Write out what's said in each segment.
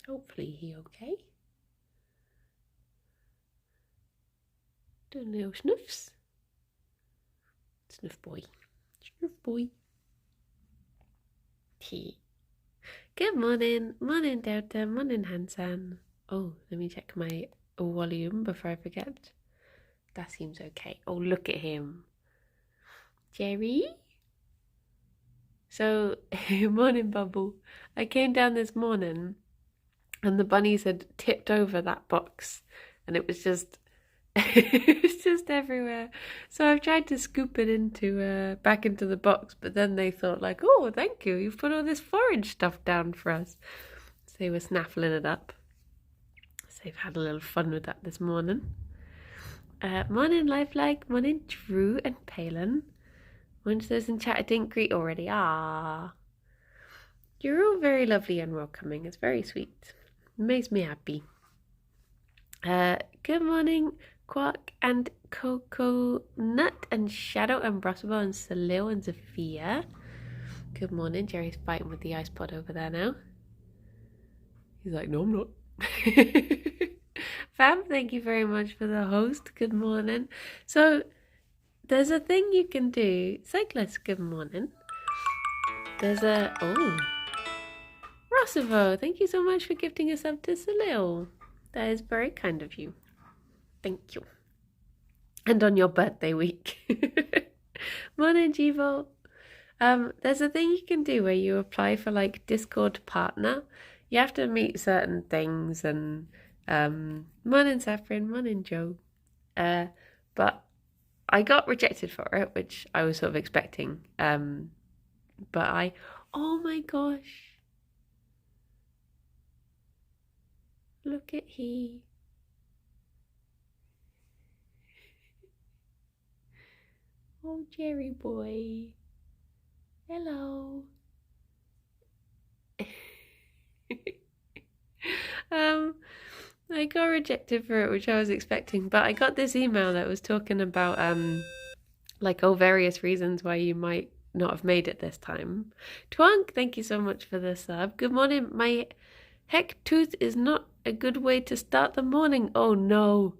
Hopefully he okay. Doing little snuffs. Snuff boy. Snuff boy. Tea. Good morning. Morning, Delta. Morning, Hansan. Oh, let me check my volume before I forget. That seems okay. Oh, look at him. Gerry? So, morning, Bubble. I came down this morning and the bunnies had tipped over that box and it was just it's just everywhere. So I've tried to scoop it into back into the box, but then they thought like, oh, thank you, you've put all this forage stuff down for us. So they were snaffling it up. So they've had a little fun with that this morning. Morning, Lifelike. Morning, Drew and Palin. Once those in chat I didn't greet already. Ah, you're all very lovely and welcoming. It's very sweet. It makes me happy. Good morning, Quark and Coco Nut and Shadow and Brussels and Salil and Zafia. Good morning. Jerry's fighting with the ice pod over there now. He's like, no, I'm not. Fam, thank you very much for the host. Good morning. So, there's a thing you can do. Cyclist, good morning. There's a... Oh. Rossivo, thank you so much for gifting us up to Salil. That is very kind of you. Thank you. And on your birthday week. Morning, Jivo. There's a thing you can do where you apply for like Discord partner. You have to meet certain things and morning, Saffron. Morning, Joe. But I got rejected for it, which I was sort of expecting. But oh my gosh. Look at he. Oh, Jerry boy. Hello. I got rejected for it, which I was expecting, but I got this email that was talking about like various reasons why you might not have made it this time. Twunk, thank you so much for the sub. Good morning. My heck tooth is not a good way to start the morning. Oh no.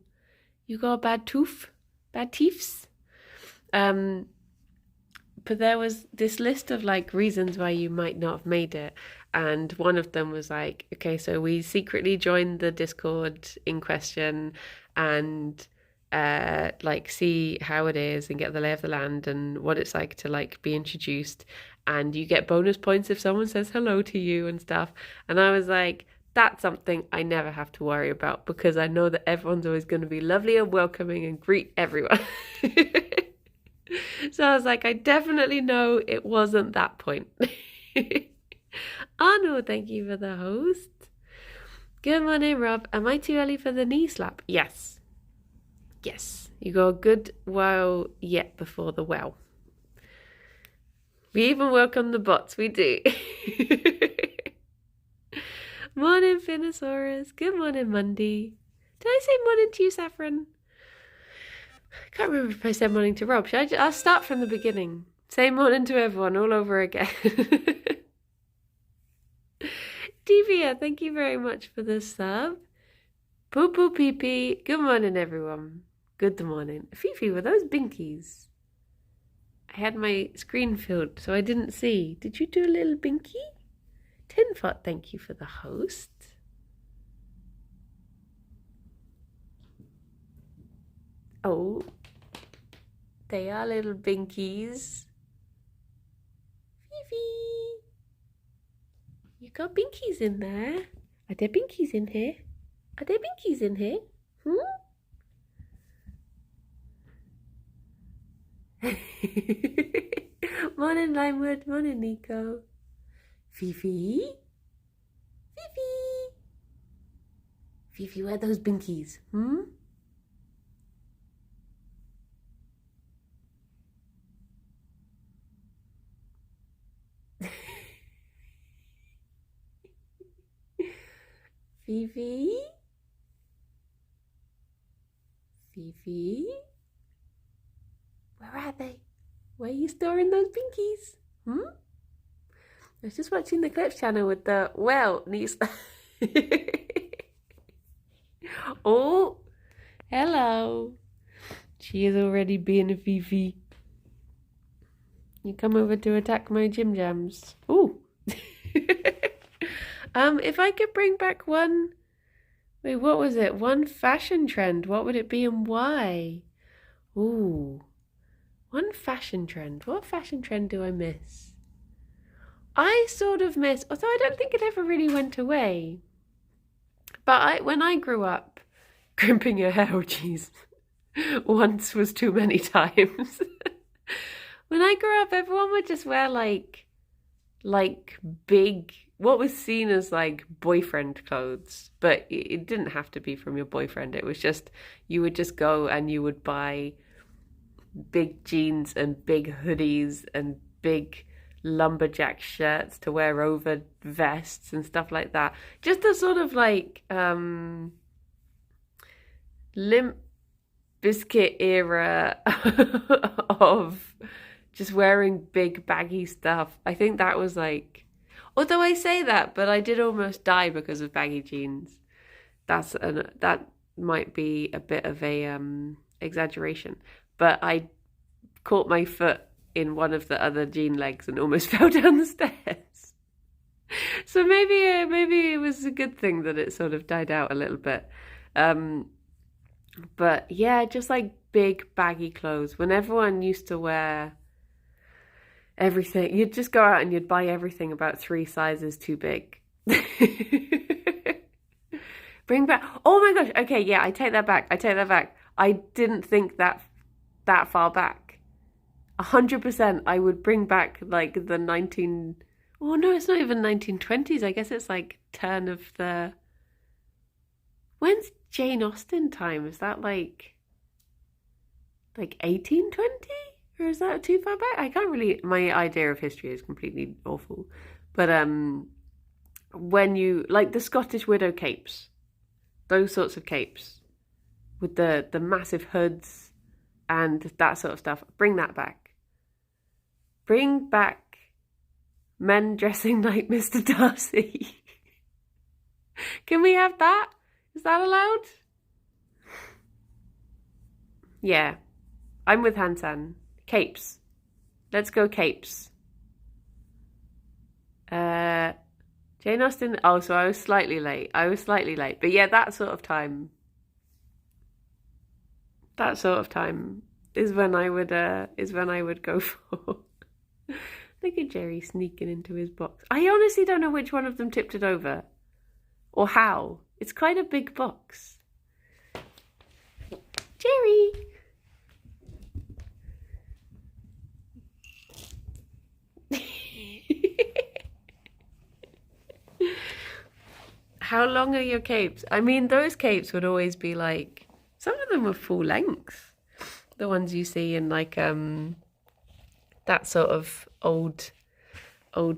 You got a bad tooth? Bad teeths? But there was this list of like reasons why you might not have made it. And one of them was like, okay, so we secretly joined the Discord in question and like see how it is and get the lay of the land and what it's like to like be introduced. And you get bonus points if someone says hello to you and stuff. And I was like, that's something I never have to worry about because I know that everyone's always going to be lovely and welcoming and greet everyone. So I was like, I definitely know it wasn't that point. Arno, thank you for the host. Good morning, Rob. Am I too early for the knee slap? Yes. Yes. You got a good while yet before the well. We even work on the bots. We do. Morning, Phinosaurus. Good morning, Monday. Did I say morning to you, Saffron? I can't remember if I said morning to Rob. I'll start from the beginning. Say morning to everyone all over again. Divya, thank you very much for the sub. Poo poo pee pee. Good morning, everyone. Good morning. Fifi, were those binkies? I had my screen filled, so I didn't see. Did you do a little binky? Tinfot, thank you for the host. Oh, they are little binkies. Fifi, you got binkies in there. Are there binkies in here? Are there binkies in here? Morning, Limewood. Morning, Nico. Fifi? Fifi? Fifi, where are those binkies? Fifi? Fifi? Where are they? Where are you storing those binkies? I was just watching the Clips channel with the, niece. Oh, hello. She is already being a Fifi. You come over to attack my Jim Jams. Ooh. If I could bring back one... Wait, what was it? One fashion trend. What would it be and why? Ooh. One fashion trend. What fashion trend do I miss? I sort of miss... Although I don't think it ever really went away. But when I grew up, crimping your hair, oh jeez, once was too many times. When I grew up, everyone would just wear like big, what was seen as like boyfriend clothes, but it didn't have to be from your boyfriend. It was just, you would just go and you would buy big jeans and big hoodies and big lumberjack shirts to wear over vests and stuff like that. Just a sort of like Limp Bizkit era of just wearing big baggy stuff. I think that was like, although I say that, but I did almost die because of baggy jeans. That might be a bit of a exaggeration, but I caught my foot in one of the other jean legs and almost fell down the stairs. So maybe it was a good thing that it sort of died out a little bit. But yeah, just like big baggy clothes. When everyone used to wear everything, you'd just go out and you'd buy everything about 3 sizes too big. Bring back, oh my gosh, okay, yeah, I take that back. I didn't think that far back. 100% I would bring back like the oh no, it's not even 1920s. I guess it's like turn of the, when's Jane Austen time? Is that like 1820? Or is that too far back? I can't really, my idea of history is completely awful. But when you, like the Scottish widow capes, those sorts of capes with the massive hoods and that sort of stuff, bring that back. Bring back men dressing like Mr. Darcy. Can we have that? Is that allowed? Yeah, I'm with Hansan. Capes. Let's go capes. Jane Austen. Oh, so I was slightly late. But yeah, that sort of time is when I would go for. Look at Gerry sneaking into his box. I honestly don't know which one of them tipped it over. Or how. It's quite a big box. Gerry! How long are your capes? I mean, those capes would always be like, some of them were full length. The ones you see in like that sort of old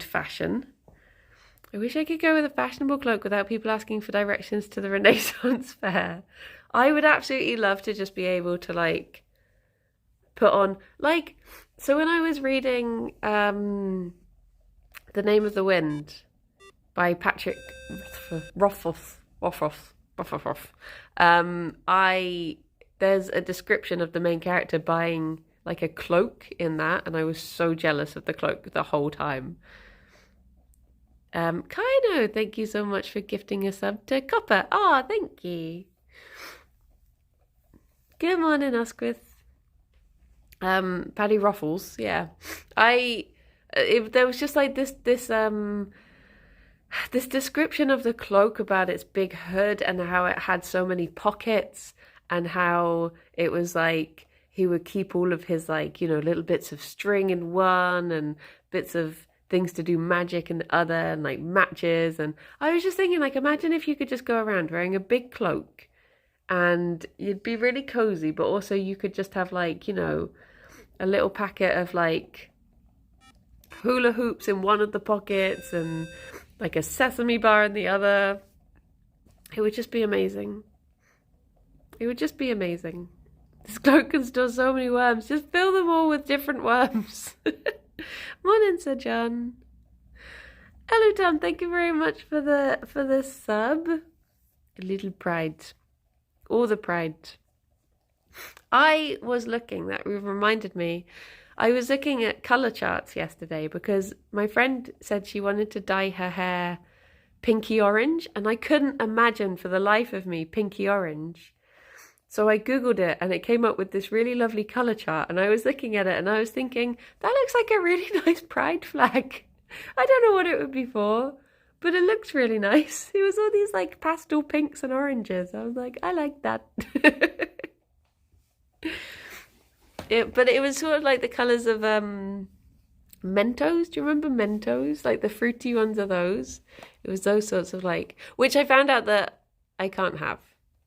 fashion. I wish I could go with a fashionable cloak without people asking for directions to the Renaissance fair. I would absolutely love to just be able to like put on, like, so when I was reading The Name of the Wind by Patrick Rothfuss, there's a description of the main character buying like a cloak in that, and I was so jealous of the cloak the whole time. Kaino, thank you so much for gifting a sub to Copper. Ah, oh, thank you. Good morning, Asquith. Paddy Ruffles, yeah. There was just like this description of the cloak about its big hood and how it had so many pockets and how it was like he would keep all of his like, you know, little bits of string in one and bits of things to do magic in the other and like matches. And I was just thinking, like, imagine if you could just go around wearing a big cloak and you'd be really cozy, but also you could just have like, you know, a little packet of like hula hoops in one of the pockets and like a sesame bar in the other. It would just be amazing. It would just be amazing. This cloak can store so many worms. Just fill them all with different worms. Morning, Sir John. Hello, Tom. Thank you very much for the sub. A little pride. All the pride. I was looking, that reminded me, I was looking at colour charts yesterday because my friend said she wanted to dye her hair pinky orange, and I couldn't imagine for the life of me pinky orange. So I googled it and it came up with this really lovely colour chart, and I was looking at it and I was thinking, that looks like a really nice pride flag. I don't know what it would be for, but it looks really nice. It was all these like pastel pinks and oranges. I was like, I like that. But it was sort of like the colours of Mentos. Do you remember Mentos? Like the fruity ones are those. It was those sorts of like, which I found out that I can't have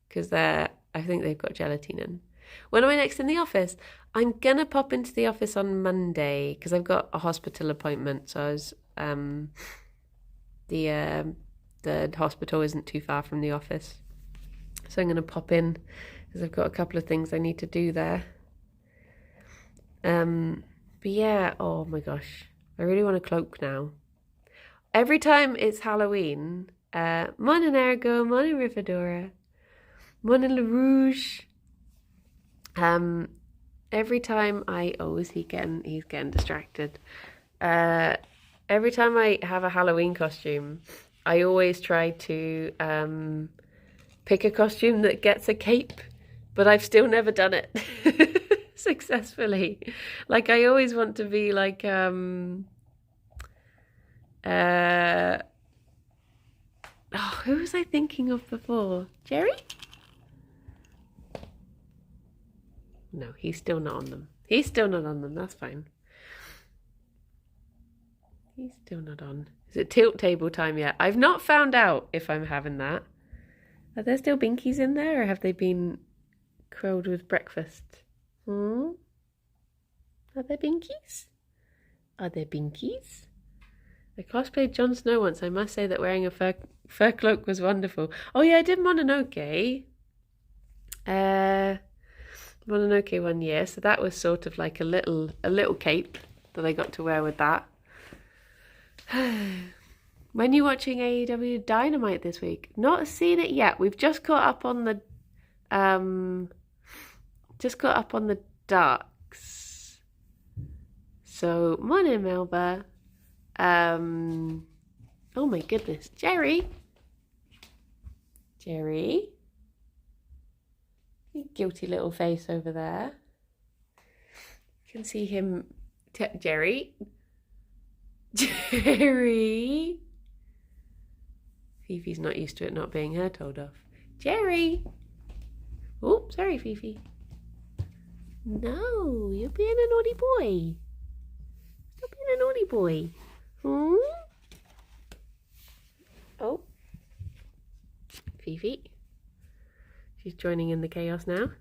because I think they've got gelatin in. When am I next in the office? I'm gonna pop into the office on Monday because I've got a hospital appointment. So I was the hospital isn't too far from the office, so I'm gonna pop in because I've got a couple of things I need to do there. But yeah, oh my gosh, I really want a cloak now. Every time it's Halloween, morning Ergo, morning Rivadora, morning LaRouge. Every time he's getting distracted. Every time I have a Halloween costume, I always try to pick a costume that gets a cape, but I've still never done it successfully. Like I always want to be like who was I thinking of before? Gerry? No, he's still not on them. He's still not on them, that's fine. He's still not on. Is it tilt table time yet? I've not found out if I'm having that. Are there still binkies in there, or have they been curled with breakfast? Are there binkies? Are there binkies? I cosplayed Jon Snow once. I must say that wearing a fur cloak was wonderful. Oh yeah, I did Mononoke. Mononoke one year, so that was sort of like a little cape that I got to wear with that. When are you watching AEW Dynamite this week? Not seen it yet. We've just caught up on the darks. So morning Melba. Oh my goodness, Gerry. You guilty little face over there. You can see him. Gerry. Fifi's not used to it not being her told off. Gerry. Oh, sorry, Fifi. No, you're being a naughty boy. Stop being a naughty boy. Oh. Fifi. She's joining in the chaos now.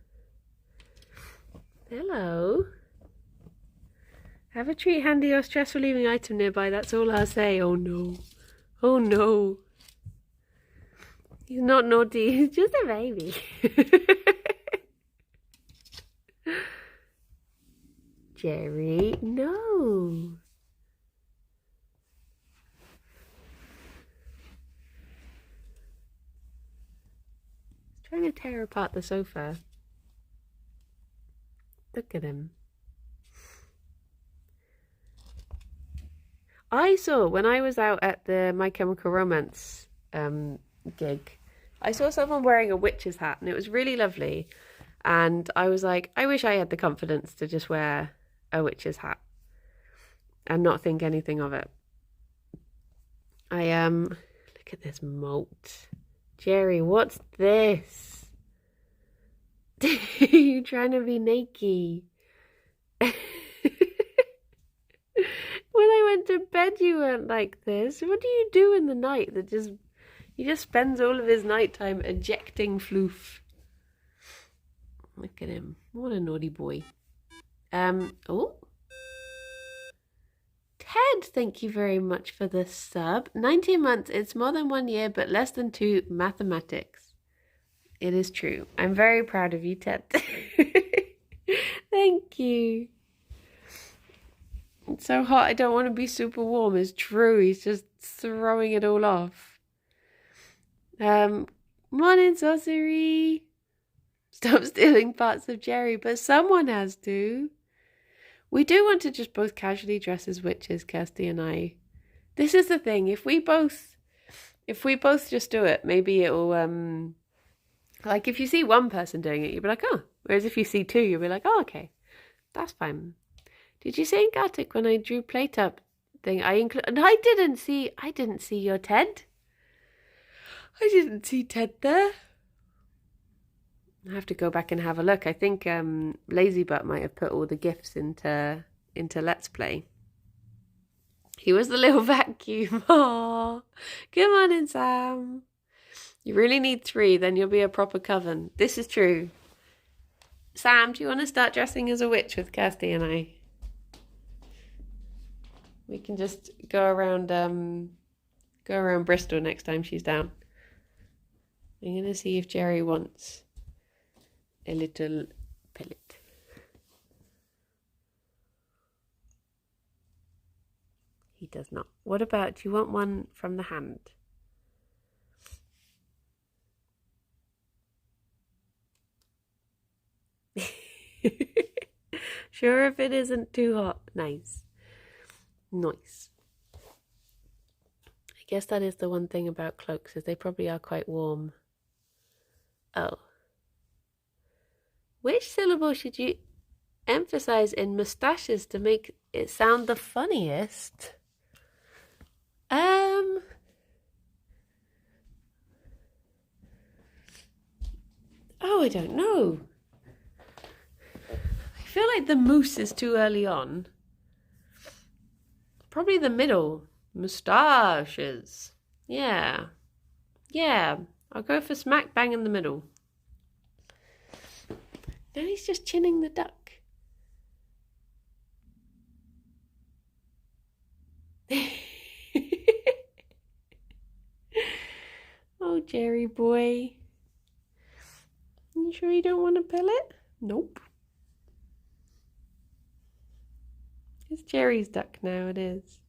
Hello. Have a treat handy or stress relieving item nearby, that's all I'll say. Oh no. Oh no. He's not naughty, he's just a baby. Gerry, no. He's trying to tear apart the sofa. Look at him. I saw, when I was out at the My Chemical Romance gig, I saw someone wearing a witch's hat, and it was really lovely. And I was like, I wish I had the confidence to just wear a witch's hat and not think anything of it. Look at this moat. Gerry, what's this? You trying to be naked? When I went to bed, you weren't like this. What do you do in the night that he just spends all of his nighttime ejecting floof? Look at him. What a naughty boy. Oh. Ted, thank you very much for the sub. 19 months. It's more than 1 year, but less than 2 mathematics. It is true. I'm very proud of you, Ted. Thank you. It's so hot, I don't want to be super warm. It's true. He's just throwing it all off. Morning, Sorcery. Stop stealing parts of Gerry, but someone has to. We do want to just both casually dress as witches, Kirsty and I. This is the thing. If we both just do it, maybe it'll like if you see one person doing it, you'll be like, oh. Whereas if you see two, you'll be like, oh, okay, that's fine. Did you say in Gartic when I drew plate up thing? I didn't see your Ted. I didn't see Ted there. I have to go back and have a look. I think Lazybutt might have put all the gifts into Let's Play. He was the little vacuum. Aww. Come on in, Sam. You really need 3, then you'll be a proper coven. This is true. Sam, do you want to start dressing as a witch with Kirsty and I? We can just go around Bristol next time she's down. I'm going to see if Gerry wants a little pellet. He does not. What about, do you want one from the hand? Sure if it isn't too hot. Nice. Nice. I guess that is the one thing about cloaks, is they probably are quite warm. Oh. Which syllable should you emphasize in moustaches to make it sound the funniest? Oh, I don't know. I feel like the moose is too early on. Probably the middle. Moustaches. Yeah. Yeah. I'll go for smack bang in the middle. Now he's just chinning the duck. Oh, Gerry boy. You sure you don't want a pellet? Nope. It's Gerry's duck now, it is.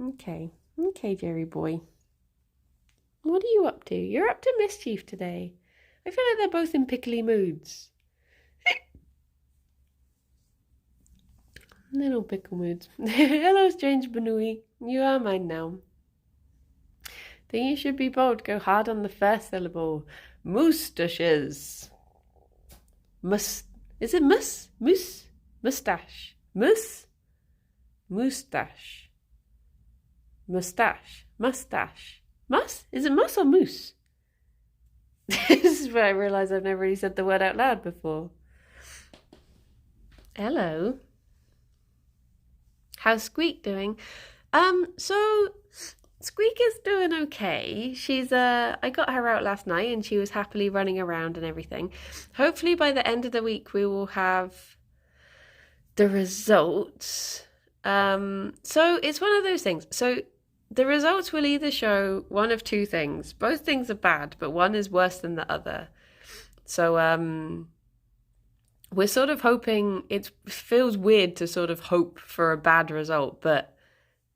Okay. Okay, Gerry boy. What are you up to? You're up to mischief today. I feel like they're both in pickly moods. Little pickle moods. Hello, strange Banui. You are mine now. Think you should be bold. Go hard on the first syllable. Moustaches. Is it mus? Moose? Moustache. Mus? Moustache. Moustache. Mustache. Mus? Is it mus or moose? This is where I realise I've never really said the word out loud before. Hello. How's Squeak doing? So Squeak is doing okay. She's I got her out last night and she was happily running around and everything. Hopefully by the end of the week we will have the results. So it's one of those things. So the results will either show one of two things. Both things are bad, but one is worse than the other. So we're sort of hoping, it feels weird to sort of hope for a bad result, but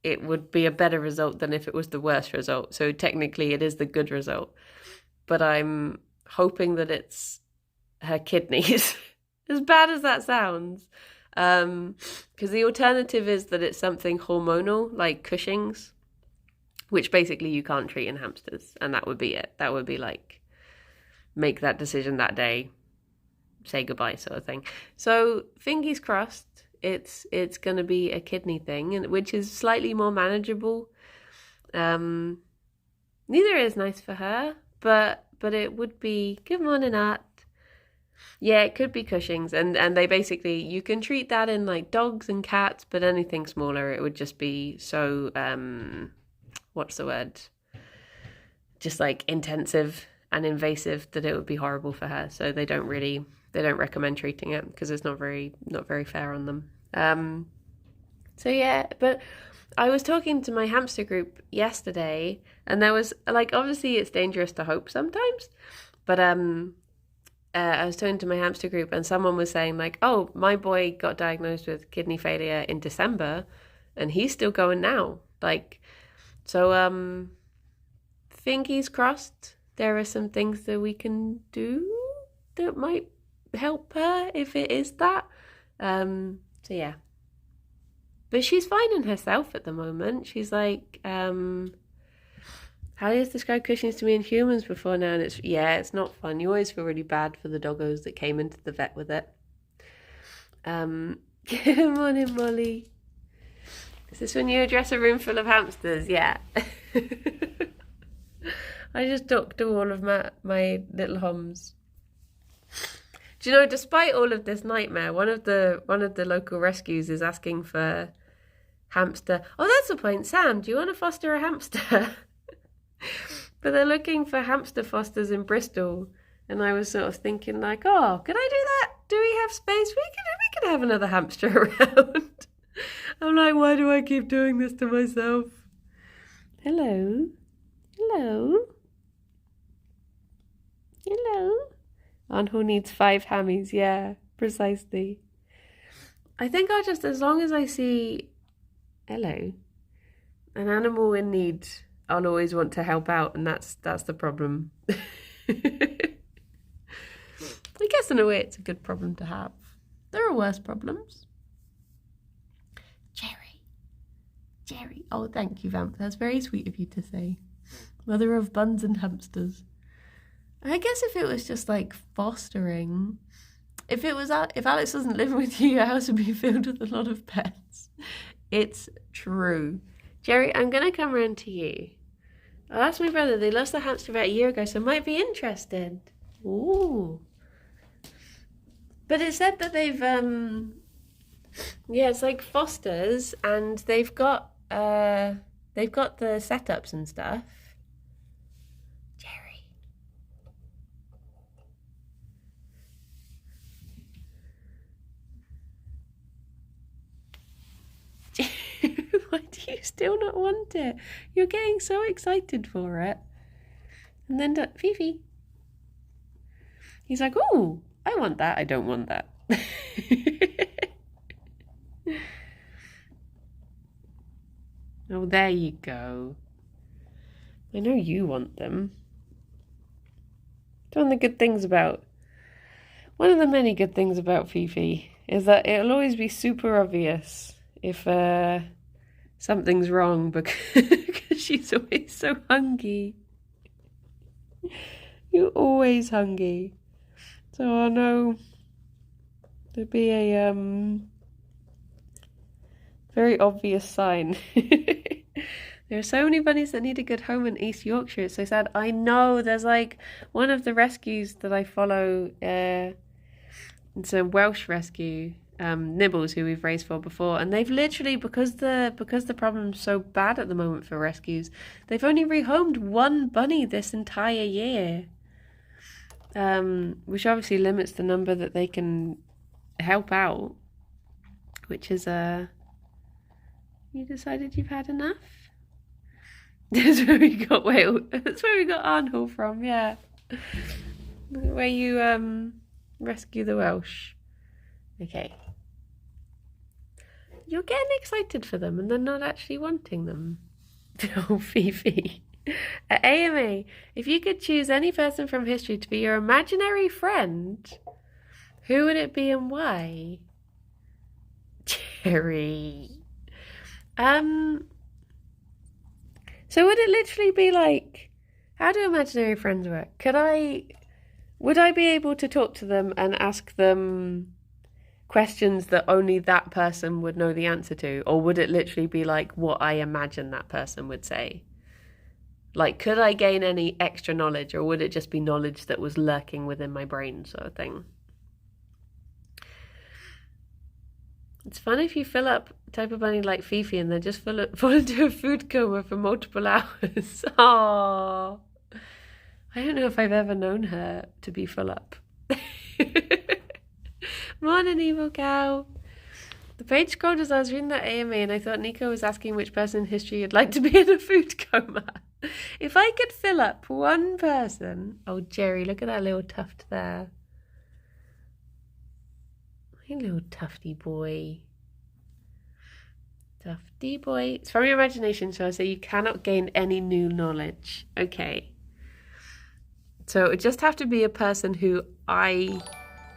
it would be a better result than if it was the worst result. So technically it is the good result. But I'm hoping that it's her kidneys, as bad as that sounds. Because the alternative is that it's something hormonal, like Cushing's, which basically you can't treat in hamsters. And that would be it. That would be like, make that decision that day, say goodbye sort of thing. So fingers crossed it's going to be a kidney thing, and which is slightly more manageable. Neither is nice for her, but it would be, good morning, Art. Yeah, it could be Cushing's, and they basically, you can treat that in like dogs and cats, but anything smaller it would just be so what's the word, just like intensive and invasive that it would be horrible for her. So they don't recommend treating it because it's not very fair on them. So yeah, but I was talking to my hamster group yesterday, and there was like, obviously it's dangerous to hope sometimes, but I was talking to my hamster group and someone was saying like, oh, my boy got diagnosed with kidney failure in December and he's still going now. Like, so fingers crossed there are some things that we can do that might help her if it is that. So yeah. But she's finding herself at the moment. She's like, Hallie has described Cushing's to me in humans before now, and it's not fun. You always feel really bad for the doggos that came into the vet with it. Good morning, Molly. Is this when you address a room full of hamsters? Yeah. I just talked to all of my little homs. Do you know, despite all of this nightmare, one of the local rescues is asking for hamster. Oh, that's the point. Sam, do you want to foster a hamster? But they're looking for hamster fosters in Bristol, and I was sort of thinking like, oh, could I do that? Do we have space? We could have another hamster around. I'm like, why do I keep doing this to myself? Hello. Anhel needs 5 hammies. Yeah, precisely. I think I'll just, as long as I see an animal in need, I'll always want to help out, and that's the problem. I guess in a way it's a good problem to have. There are worse problems. Gerry. Oh, thank you, Vamp. That's very sweet of you to say. Mother of buns and hamsters. I guess if it was just like fostering, if Alex wasn't living with you, your house would be filled with a lot of pets. It's true. Gerry, I'm going to come around to you. I'll ask my brother. They lost their hamster about a year ago, so might be interested. Ooh. But it said that they've, it's like fosters, and they've got the setups and stuff. Why do you still not want it? You're getting so excited for it. And then Fifi. He's like, oh, I want that. I don't want that. Oh, there you go. I know you want them. One of the many good things about Fifi is that it'll always be super obvious if something's wrong because she's always so hungry. You're always hungry. So I know there'd be a very obvious sign. There are so many bunnies that need a good home in East Yorkshire. It's so sad. I know. There's like one of the rescues that I follow. It's a Welsh rescue, Nibbles, who we've raised for before, and they've literally, because the problem's so bad at the moment for rescues, they've only rehomed one bunny this entire year, which obviously limits the number that they can help out. Which is you decided you've had enough. That's where we got Arnhill from, yeah. Where you rescue the Welsh. Okay. You're getting excited for them and then not actually wanting them. Oh, Fifi. At AMA, if you could choose any person from history to be your imaginary friend, who would it be and why? Gerry. So would it literally be like, how do imaginary friends work? Would I be able to talk to them and ask them questions that only that person would know the answer to? Or would it literally be like what I imagine that person would say? Like, could I gain any extra knowledge, or would it just be knowledge that was lurking within my brain, sort of thing? It's fun if you fill up a type of bunny like Fifi and they just fall into a food coma for multiple hours. Aww. I don't know if I've ever known her to be full up. Morning, evil cow. The page scrolled as I was reading that AMA, and I thought Nico was asking which person in history you'd like to be in a food coma. If I could fill up one person... Oh, Gerry, look at that little tuft there. My little tufty boy. stuff. D-boy. It's from your imagination, so I say you cannot gain any new knowledge. Okay. So it would just have to be a person who I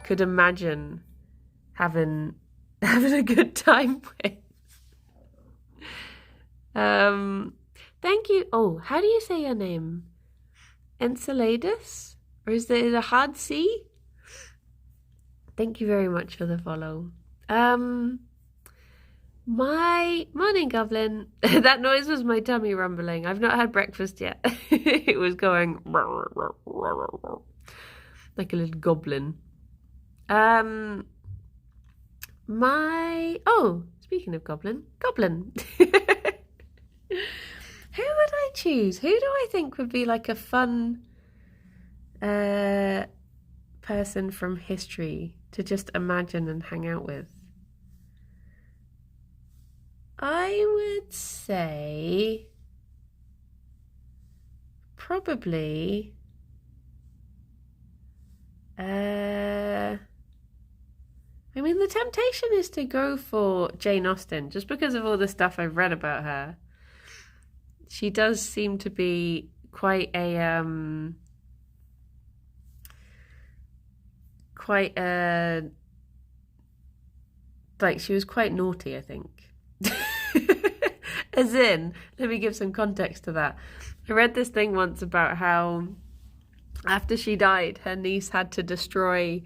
could imagine having a good time with. Thank you. Oh, how do you say your name? Enceladus? Or is it a hard C? Thank you very much for the follow. My morning goblin. That noise was my tummy rumbling. I've not had breakfast yet. It was going like a little goblin. Speaking of goblin. Who would I choose? Who do I think would be like a fun person from history to just imagine and hang out with? I would say probably I mean, the temptation is to go for Jane Austen, just because of all the stuff I've read about her. She does seem to be quite a like she was quite naughty, I think. As in, let me give some context to that. I read this thing once about how after she died, her niece had to destroy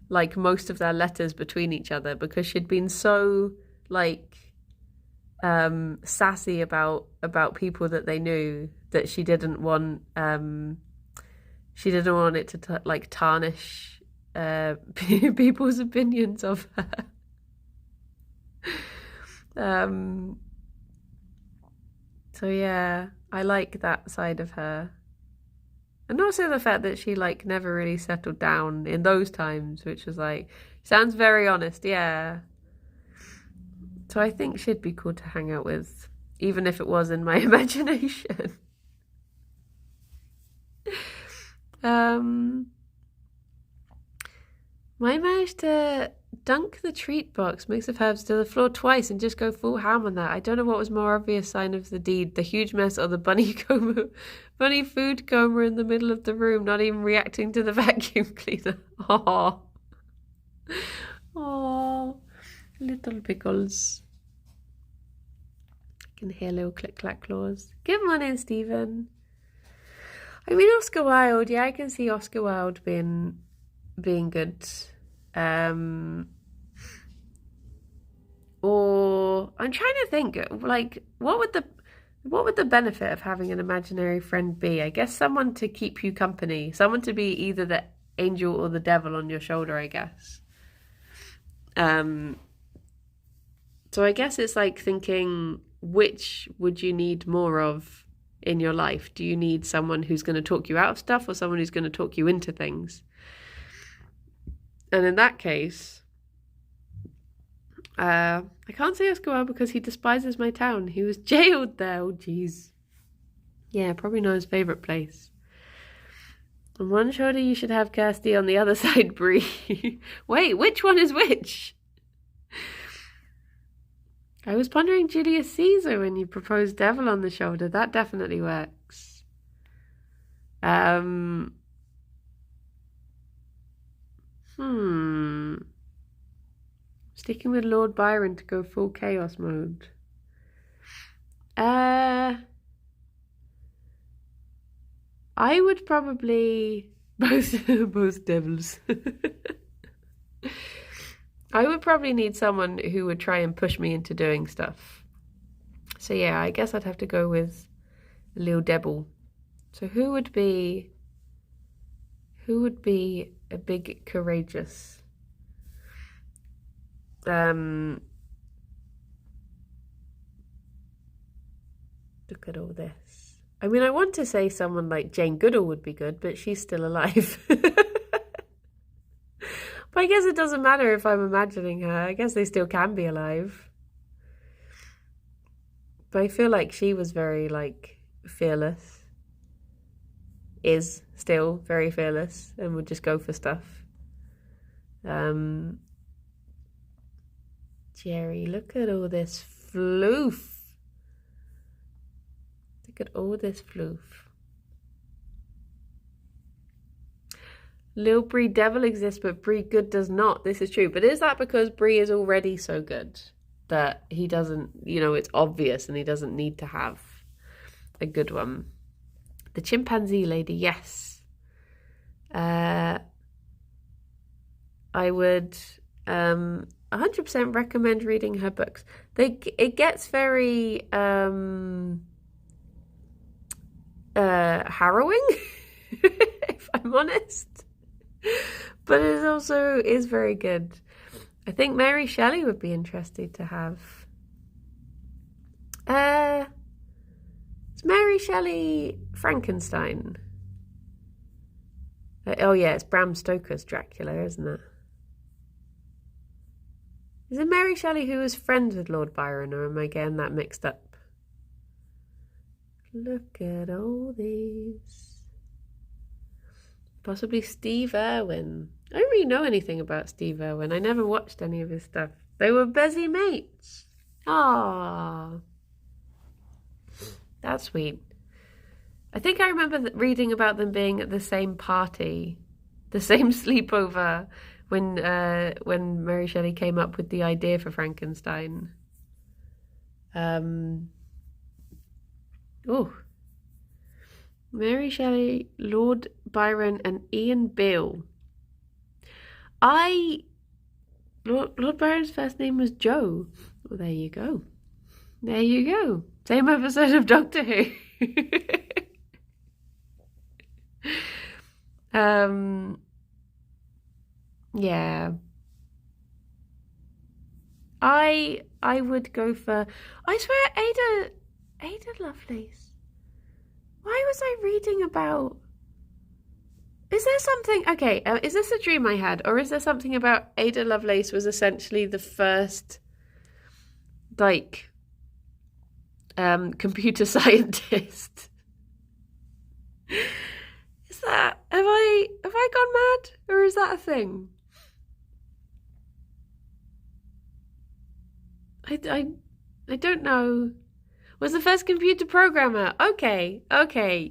like most of their letters between each other because she'd been so like sassy about people that they knew that she didn't want it to like tarnish people's opinions of her. So yeah, I like that side of her. And also the fact that she like never really settled down in those times, which was like, sounds very honest, yeah. So I think she'd be cool to hang out with, even if it was in my imagination. I managed to dunk the treat box, mix of herbs, to the floor twice and just go full ham on that. I don't know what was more obvious sign of the deed, the huge mess or the bunny food coma in the middle of the room, not even reacting to the vacuum cleaner. Oh, little pickles. I can hear little click-clack claws. Good morning, Stephen. I mean, Oscar Wilde, yeah, I can see Oscar Wilde being good. Or I'm trying to think, like, what would the benefit of having an imaginary friend be? I guess someone to keep you company, someone to be either the angel or the devil on your shoulder, I guess. So I guess it's like thinking, which would you need more of in your life? Do you need someone who's going to talk you out of stuff or someone who's going to talk you into things? And in that case, I can't say Oscar Wilde because he despises my town. He was jailed there. Oh, jeez. Yeah, probably not his favourite place. On one shoulder you should have Kirsty, on the other side Brie. Wait, which one is which? I was pondering Julius Caesar when you proposed devil on the shoulder. That definitely works. Sticking with Lord Byron to go full chaos mode. I would probably both devils. I would probably need someone who would try and push me into doing stuff. So yeah, I guess I'd have to go with Lil Devil. So who would be a big courageous? Look at all this. I mean, I want to say someone like Jane Goodall would be good, but she's still alive. But I guess it doesn't matter if I'm imagining her. I guess they still can be alive. But I feel like she was very, like, fearless. Is still very fearless and would just go for stuff. Jerry, look at all this floof. Look at all this floof. Lil Brie Devil exists, but Brie Good does not. This is true. But is that because Brie is already so good that he doesn't, it's obvious and he doesn't need to have a good one? The chimpanzee lady, yes. I would 100% recommend reading her books. It gets very harrowing, if I'm honest. But it also is very good. I think Mary Shelley would be interesting to have. Is Mary Shelley Frankenstein? Oh yeah, it's Bram Stoker's Dracula, isn't it? Is it Mary Shelley who was friends with Lord Byron, or am I getting that mixed up? Look at all these. Possibly Steve Irwin. I don't really know anything about Steve Irwin. I never watched any of his stuff. They were busy mates. Ah, that's sweet. I think I remember reading about them being at the same party, the same sleepover when Mary Shelley came up with the idea for Frankenstein. Mary Shelley, Lord Byron, and Ian Beale. Lord Byron's first name was Joe. Well, there you go. There you go. Same episode of Doctor Who. Yeah. I would go for, I swear, Ada Lovelace. Why was I reading about... Is there something... Okay, is this a dream I had? Or is there something about Ada Lovelace was essentially the first, computer scientist? Is that... Have I gone mad? Or is that a thing? I don't know. Was the first computer programmer. Okay,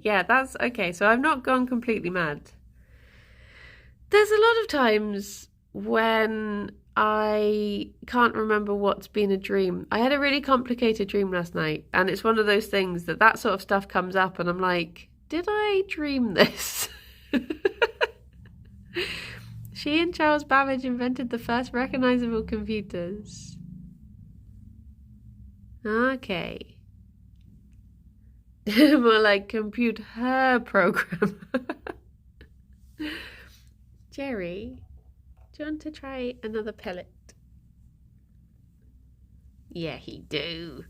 yeah, that's okay. So I've not gone completely mad. There's a lot of times when I can't remember what's been a dream. I had a really complicated dream last night, and it's one of those things that sort of stuff comes up, and I'm like, did I dream this? She and Charles Babbage invented the first recognizable computers. Okay. More like compute her program. Gerry, do you want to try another pellet? Yeah, he do.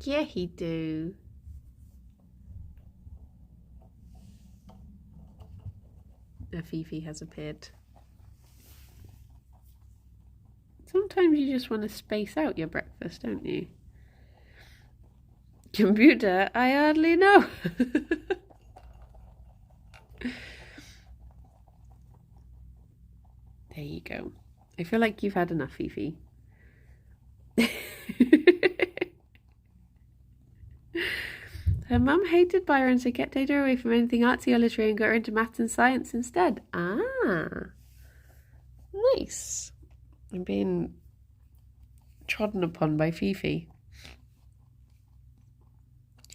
Yeah, he do. A Fifi has appeared. Sometimes you just want to space out your breakfast, don't you? Computer, I hardly know. There you go. I feel like you've had enough, Fifi. Her mum hated Byron, so kept Ada away from anything artsy or literary and got her into maths and science instead. Ah, nice. I'm being trodden upon by Fifi.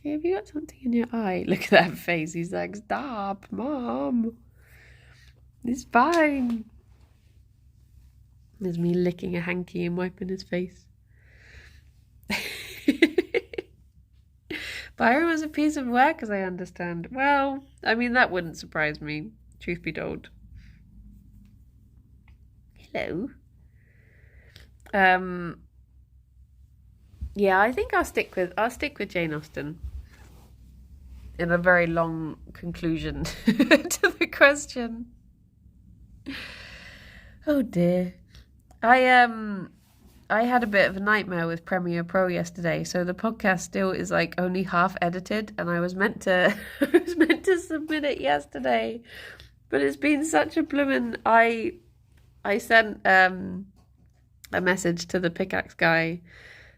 Hey, have you got something in your eye? Look at that face. He's like, stop, Mom. It's fine. There's me licking a hanky and wiping his face. Byron was a piece of work, as I understand. Well, I mean, that wouldn't surprise me, truth be told. Hello. Yeah, I think I'll stick with Jane Austen. In a very long conclusion to the question. Oh dear. I had a bit of a nightmare with Premiere Pro yesterday, so the podcast still is only half edited, and I was meant to submit it yesterday, but it's been such a bloomin'. I sent a message to the pickaxe guy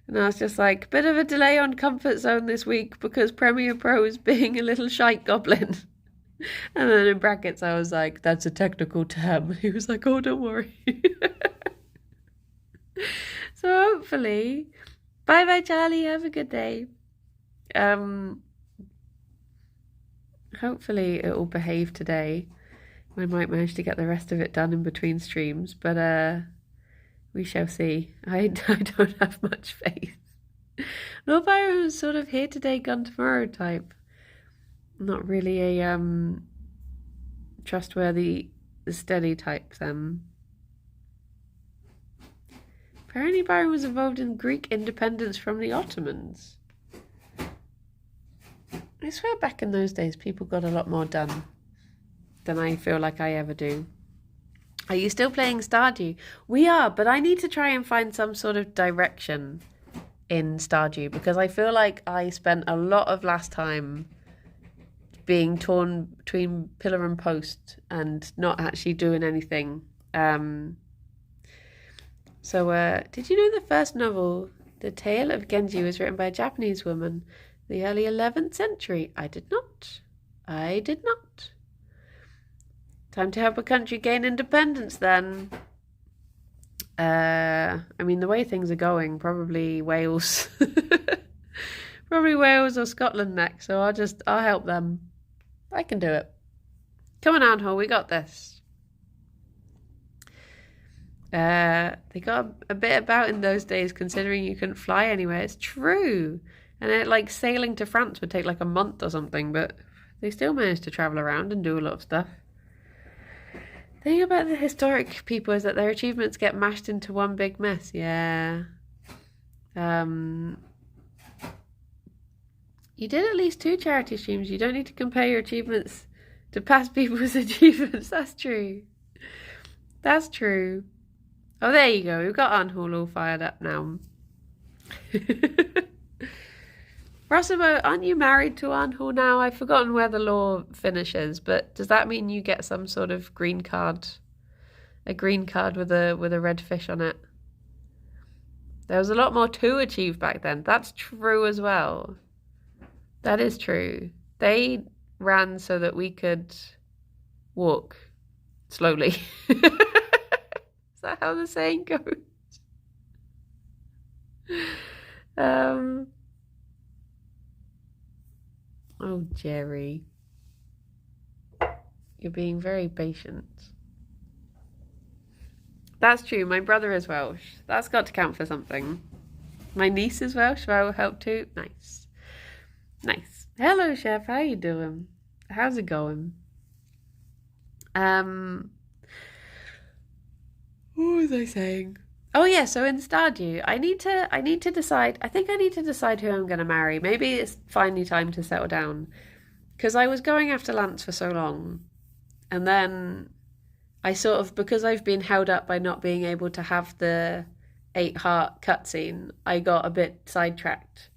And I was just like, bit of a delay on Comfort Zone this week because Premiere Pro is being a little shite goblin. And then in brackets, I was like, that's a technical term. He was like, oh, don't worry. So hopefully, bye Charlie, have a good day. Hopefully it will behave today. I might manage to get the rest of it done in between streams, but we shall see. I don't have much faith. Lord Byron was sort of here today, gone tomorrow type. Not really a trustworthy, steady type then. Apparently Byron was involved in Greek independence from the Ottomans. I swear back in those days people got a lot more done than I feel like I ever do. Are you still playing Stardew? We are, but I need to try and find some sort of direction in Stardew because I feel like I spent a lot of last time being torn between pillar and post and not actually doing anything. So did you know the first novel, The Tale of Genji, was written by a Japanese woman in the early 11th century? I did not. Time to help a country gain independence then. I mean, the way things are going, probably Wales. Probably Wales or Scotland next, so I'll help them. I can do it. Come on, Anhole, we got this. They got a bit about in those days, considering you couldn't fly anywhere. It's true. And like sailing to France would take like a month or something, but they still managed to travel around and do a lot of stuff. The thing about the historic people is that their achievements get mashed into one big mess. Yeah. You did at least 2 charity streams. You don't need to compare your achievements to past people's achievements. That's true. That's true. Oh, there you go. We've got Anhul all fired up now. Rossimo, aren't you married to Anhul now? I've forgotten where the law finishes, but does that mean you get some sort of green card? A green card with a red fish on it? There was a lot more to achieve back then. That's true as well. That is true. They ran so that we could walk slowly. Is that how the saying goes? Oh, Gerry. You're being very patient. That's true. My brother is Welsh. That's got to count for something. My niece is Welsh. So I will help too. Nice. Nice. Hello, Chef. How you doing? How's it going? What was I saying? Oh yeah, so in Stardew, I need to decide. I think I need to decide who I'm going to marry. Maybe it's finally time to settle down. Because I was going after Lance for so long. And then I sort of, because I've been held up by not being able to have the 8-heart cutscene, I got a bit sidetracked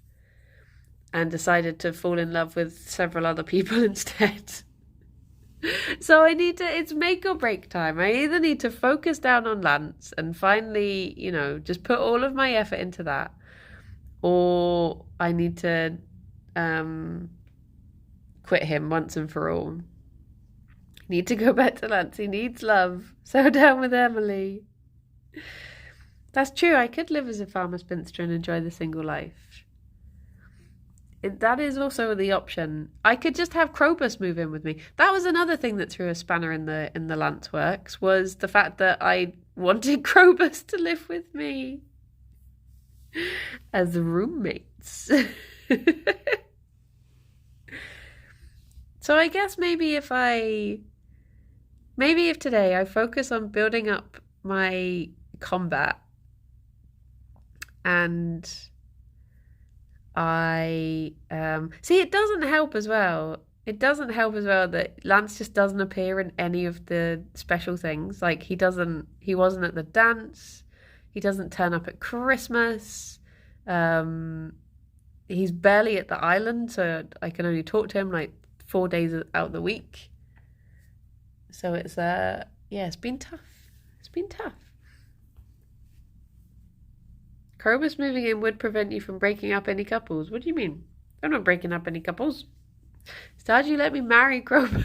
and decided to fall in love with several other people instead. So it's make or break time. I either need to focus down on Lance and finally, just put all of my effort into that, or I need to quit him once and for all. Need to go back to Lance. He needs love. Settle down with Emily. That's true. I could live as a farmer spinster and enjoy the single life. That is also the option. I could just have Krobus move in with me. That was another thing that threw a spanner in the Lance works, was the fact that I wanted Krobus to live with me as roommates. So I guess maybe if today I focus on building up my combat, and I see, it doesn't help as well. It doesn't help as well that Lance just doesn't appear in any of the special things. Like he wasn't at the dance. He doesn't turn up at Christmas. He's barely at the island, so I can only talk to him like 4 days out of the week. So it's it's been tough. It's been tough. Krobus moving in would prevent you from breaking up any couples. What do you mean? I'm not breaking up any couples. Stardew, let me marry Krobus.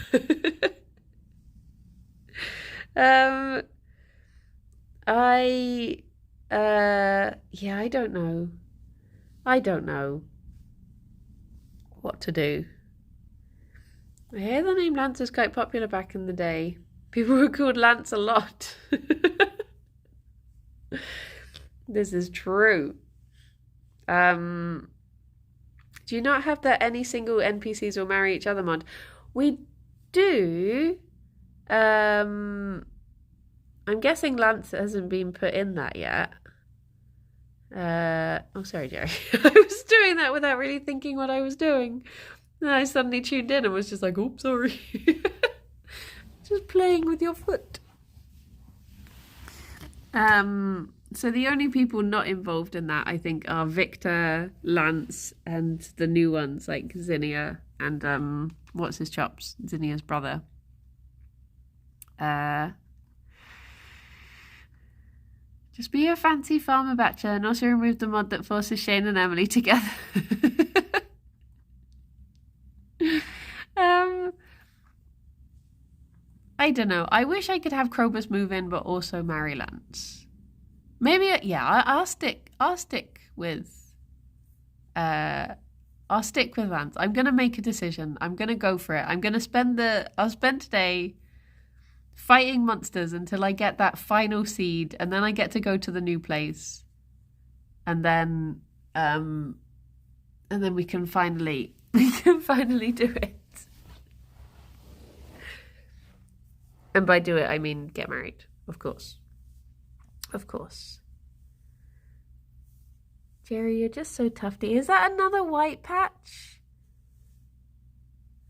Yeah, I don't know. I don't know what to do. I hear the name Lance was quite popular back in the day. People were called Lance a lot. This is true. Do you not have the any single NPCs will marry each other mod? We do. I'm guessing Lance hasn't been put in that yet. Oh, sorry, Gerry. I was doing that without really thinking what I was doing. And I suddenly tuned in and was just like, oops, sorry. Just playing with your foot. So the only people not involved in that, I think, are Victor, Lance, and the new ones like Zinnia and what's his chops? Zinnia's brother. Just be a fancy farmer bachelor and also remove the mod that forces Shane and Emily together. I don't know. I wish I could have Krobus move in but also marry Lance. Maybe, yeah, I'll stick with Lance. I'm gonna make a decision. I'm gonna go for it. I'll spend today fighting monsters until I get that final seed, and then I get to go to the new place, and then we can finally do it. And by do it, I mean get married, of course. Of course. Gerry, you're just so tufty. Is that another white patch?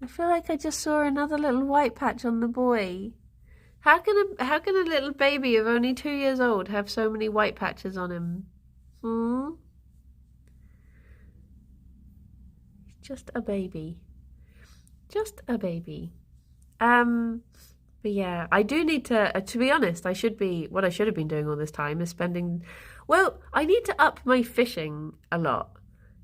I feel like I just saw another little white patch on the boy. How can a little baby of only 2 years old have so many white patches on him? He's just a baby. Just a baby. But yeah, I do need to be honest, what I should have been doing all this time is I need to up my fishing a lot.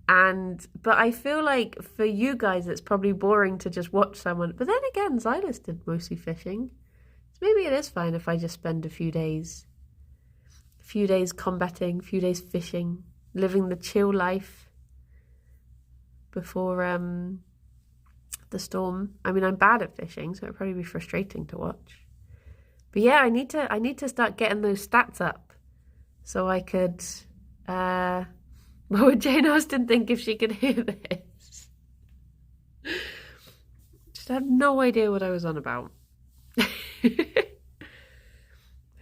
But I feel like for you guys, it's probably boring to just watch someone. But then again, Xylus did mostly fishing. So maybe it is fine if I just spend a few days combating, a few days fishing, living the chill life before, the storm. I mean, I'm bad at fishing, so it'd probably be frustrating to watch. But yeah, I need to start getting those stats up so I could what would Jane Austen think if she could hear this? Just had no idea what I was on about. I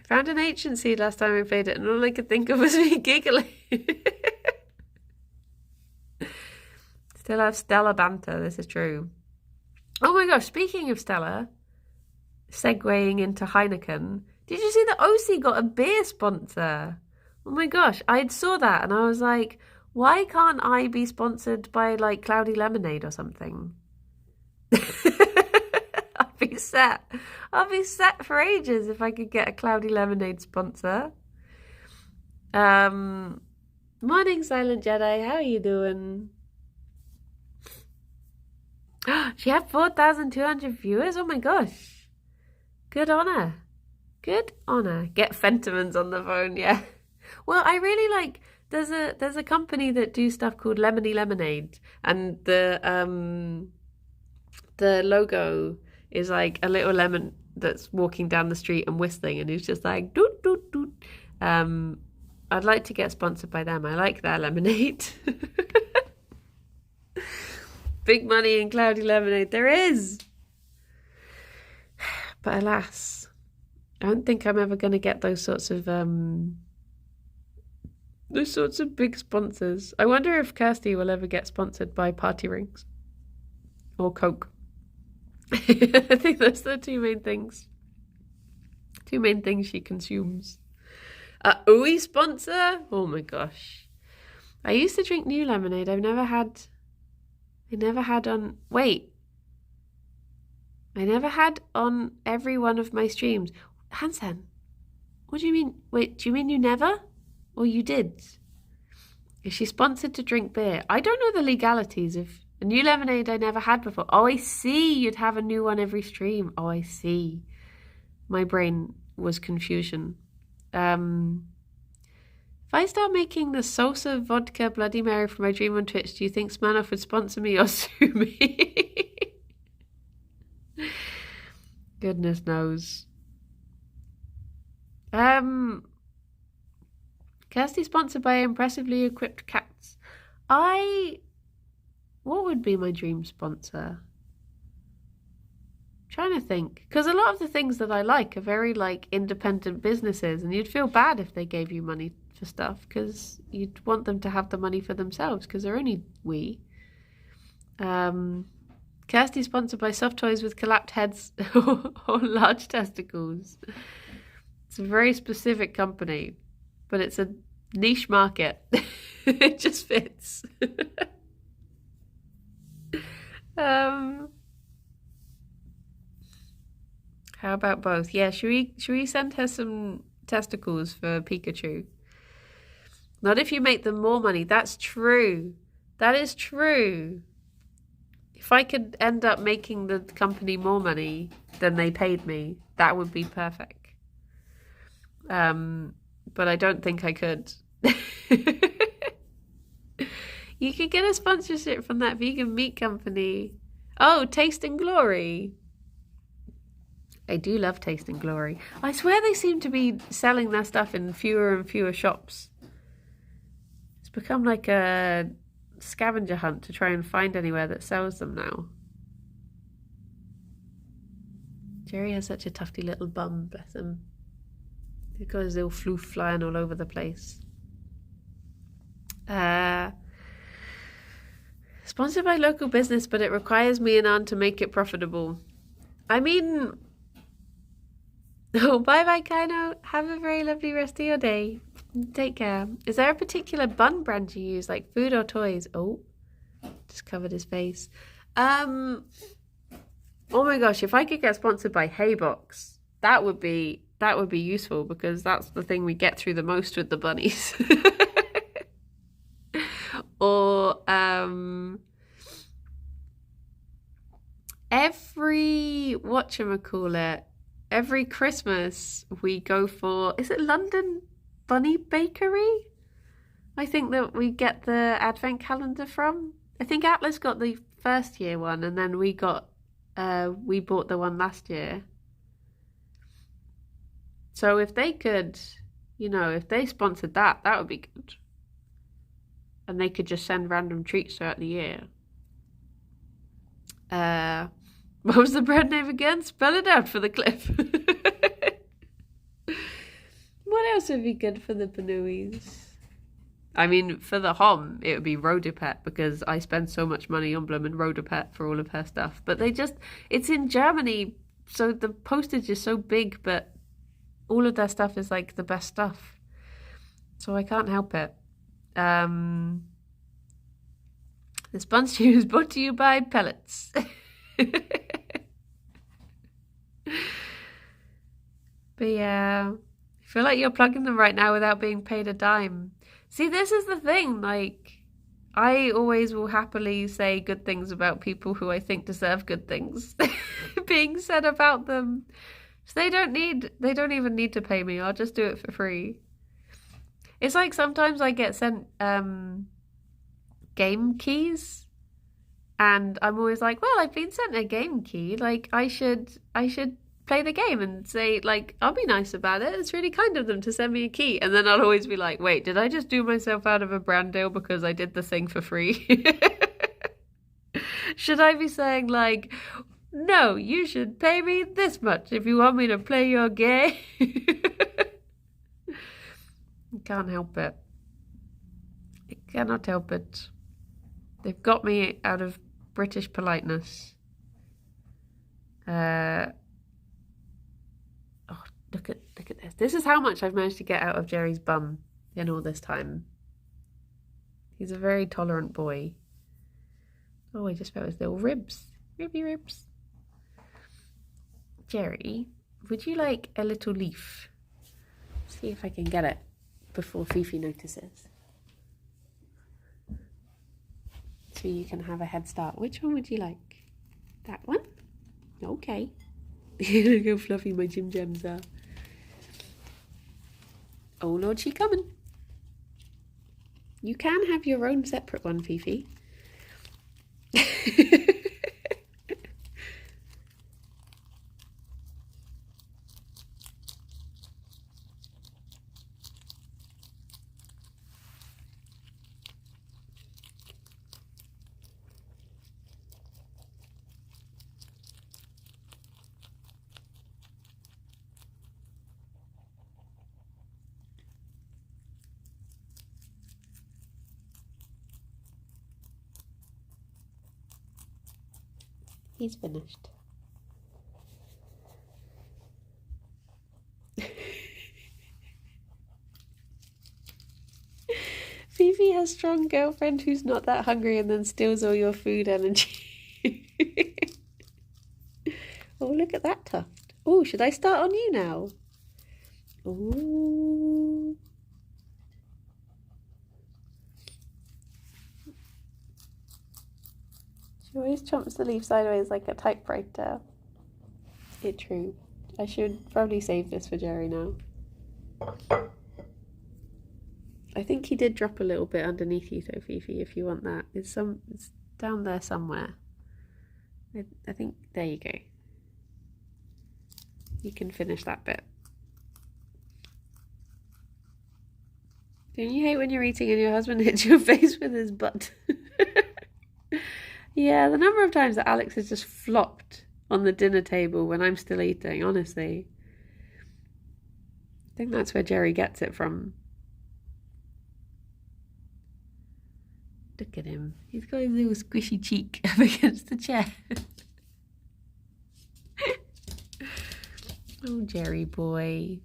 found an ancient seed last time I played it and all I could think of was me giggling. Still have stellar banter, this is true. Oh my gosh, speaking of Stella, segueing into Heineken, did you see that OC got a beer sponsor? Oh my gosh, I saw that and I was like, why can't I be sponsored by like Cloudy Lemonade or something? I'll be set for ages if I could get a Cloudy Lemonade sponsor. Morning, Silent Jedi, how are you doing? She had 4,200 viewers. Oh my gosh. Good on her. Good on her. Get Fentimans on the phone, yeah. Well, I really like there's a company that do stuff called Lemony Lemonade, and the logo is like a little lemon that's walking down the street and whistling, and it's just like doot doot doot. I'd like to get sponsored by them. I like their lemonade. Big money in Cloudy Lemonade. There is. But alas, I don't think I'm ever going to get those sorts of big sponsors. I wonder if Kirsty will ever get sponsored by Party Rings or Coke. I think that's the two main things she consumes. OE sponsor? Oh my gosh. I used to drink New Lemonade. I never had on every one of my streams. Hansen, what do you mean? Wait, do you mean you never? Or you did? Is she sponsored to drink beer? I don't know the legalities of a new lemonade I never had before. Oh, I see. You'd have a new one every stream. Oh, I see. My brain was confusion. If I start making the salsa vodka Bloody Mary for my dream on Twitch, do you think Smirnoff would sponsor me or sue me? Goodness knows. Kirsty sponsored by impressively equipped cats. What would be my dream sponsor? Trying to think, because a lot of the things that I like are very like independent businesses, and you'd feel bad if they gave you money for stuff because you'd want them to have the money for themselves because they're only wee. Kirsty sponsored by soft toys with collapsed heads or large testicles. It's a very specific company, but it's a niche market. It just fits. How about both? Yeah, should we send her some testicles for Pikachu? Not if you make them more money. That's true. That is true. If I could end up making the company more money than they paid me, that would be perfect. But I don't think I could. You could get a sponsorship from that vegan meat company. Oh, Taste and Glory. I do love Taste and Glory. I swear they seem to be selling their stuff in fewer and fewer shops. It's become like a scavenger hunt to try and find anywhere that sells them now. Gerry has such a tufty little bum, bless him. He's got his little floof flying all over the place. Sponsored by local business, but it requires me and Anne to make it profitable. I mean... Oh, bye-bye, Kaino. Have a very lovely rest of your day. Take care. Is there a particular bun brand you use, like food or toys? Oh, just covered his face. Oh my gosh, if I could get sponsored by Haybox, that would be useful because that's the thing we get through the most with the bunnies. Or every Christmas we go for, is it London Bunny Bakery? I think that we get the advent calendar from. I think Atlas got the first year one and then we bought the one last year. So if they could, if they sponsored that would be good. And they could just send random treats throughout the year. What was the brand name again? Spell it out for the clip. What else would be good for the Panuis? I mean, for the Hom, it would be Rodipet because I spend so much money on Blum and Rodipet for all of her stuff. But it's in Germany, so the postage is so big, but all of their stuff is like the best stuff. So I can't help it. The sponsorship is brought to you by Pellets. But yeah, I feel like you're plugging them right now without being paid a dime. See, this is the thing, like, I always will happily say good things about people who I think deserve good things being said about them. So they don't even need to pay me. I'll just do it for free. It's like sometimes I get sent game keys and I'm always like, well, I've been sent a game key. Like, I should play the game and say, like, I'll be nice about it. It's really kind of them to send me a key. And then I'll always be like, wait, did I just do myself out of a brand deal because I did the thing for free? Should I be saying, like, no, you should pay me this much if you want me to play your game? Can't help it. I cannot help it. They've got me out of British politeness. Oh, look at this. This is how much I've managed to get out of Gerry's bum in all this time. He's a very tolerant boy. Oh, I just felt his little ribs. Ribby ribs. Gerry, would you like a little leaf? See if I can get it before Fifi notices. so you can have a head start. Which one would you like? That one? Okay. Look how fluffy my Jim Jams are. Oh Lord, she coming. You can have your own separate one, Fifi. He's finished. Fifi has strong girlfriend who's not that hungry and then steals all your food energy. Oh, look at that tuft. Oh, should I start on you now? Ooh. She always chomps the leaf sideways like a typewriter. It's true. I should probably save this for Gerry now. I think he did drop a little bit underneath you though, Fifi, if you want that. It's down there somewhere. I think, there you go. You can finish that bit. Don't you hate when you're eating and your husband hits your face with his butt? Yeah, the number of times that Alex has just flopped on the dinner table when I'm still eating, honestly. I think that's where Gerry gets it from. Look at him. He's got his little squishy cheek up against the chair. Oh, Gerry boy.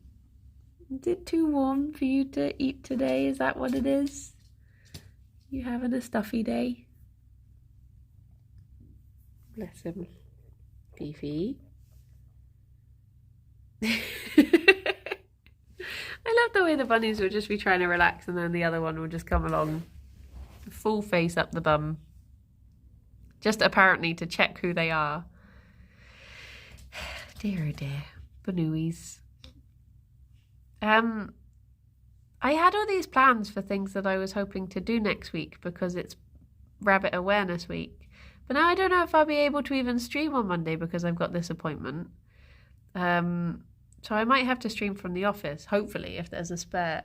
Is it too warm for you to eat today? Is that what it is? You having a stuffy day? Bless him. Fifi. I love the way the bunnies will just be trying to relax and then the other one will just come along. Full face up the bum. Just apparently to check who they are. Dear oh dear. Banooies. I had all these plans for things that I was hoping to do next week because it's Rabbit Awareness Week. But now I don't know if I'll be able to even stream on Monday because I've got this appointment. So I might have to stream from the office, hopefully, if there's a spare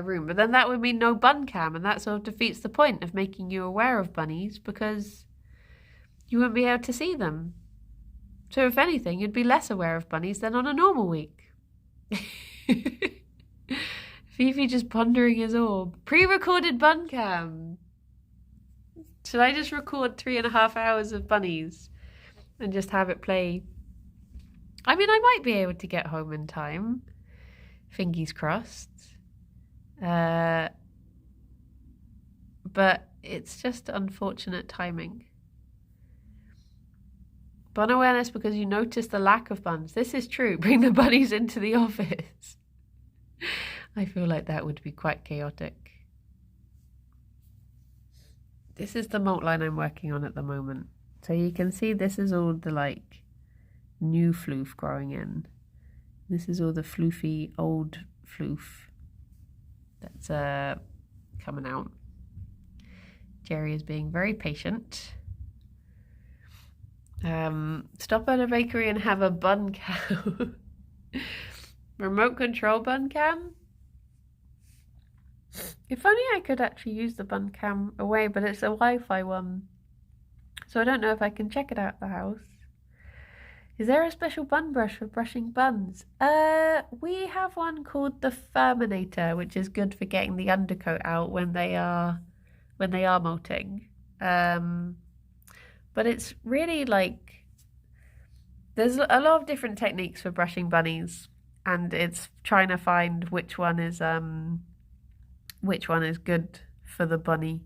room. But then that would mean no bun cam, and that sort of defeats the point of making you aware of bunnies because you wouldn't be able to see them. So if anything, you'd be less aware of bunnies than on a normal week. Fifi just pondering his orb. Pre-recorded bun cam. Should I just record 3.5 hours of bunnies and just have it play? I mean, I might be able to get home in time. Fingers crossed. But it's just unfortunate timing. Bun awareness because you notice the lack of buns. This is true. Bring the bunnies into the office. I feel like that would be quite chaotic. This is the molt line I'm working on at the moment. So you can see this is all the like new floof growing in. This is all the floofy old floof that's coming out. Gerry is being very patient. Stop at a bakery and have a bun cam. Remote control bun cam? If only I could actually use the bun cam away, but it's a Wi-Fi one. So I don't know if I can check it out at the house. Is there a special bun brush for brushing buns? We have one called the Furminator, which is good for getting the undercoat out when they are molting. But it's really like there's a lot of different techniques for brushing bunnies, and it's trying to find which one is good for the bunny.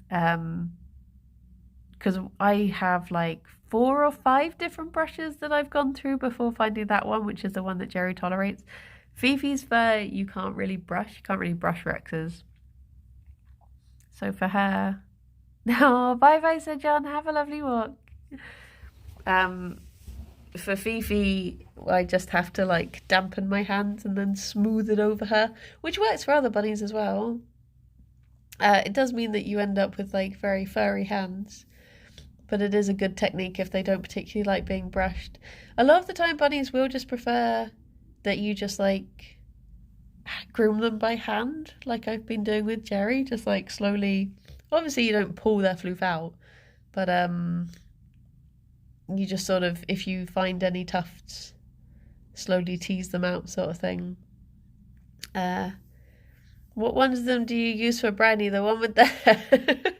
Because I have like 4 or 5 different brushes that I've gone through before finding that one, which is the one that Gerry tolerates. Fifi's fur, you can't really brush Rex's. So for her, No, bye-bye, Sir John. Have a lovely walk. Um, for Fifi, I just have to like dampen my hands and then smooth it over her, which works for other bunnies as well. It does mean that you end up with like very furry hands, but it is a good technique if they don't particularly like being brushed. A lot of the time, bunnies will just prefer that you just like groom them by hand, like I've been doing with Gerry, just like slowly. Obviously, you don't pull their floof out, but you just sort of, if you find any tufts, slowly tease them out, sort of thing. What ones of them do you use for Brownie? The one with the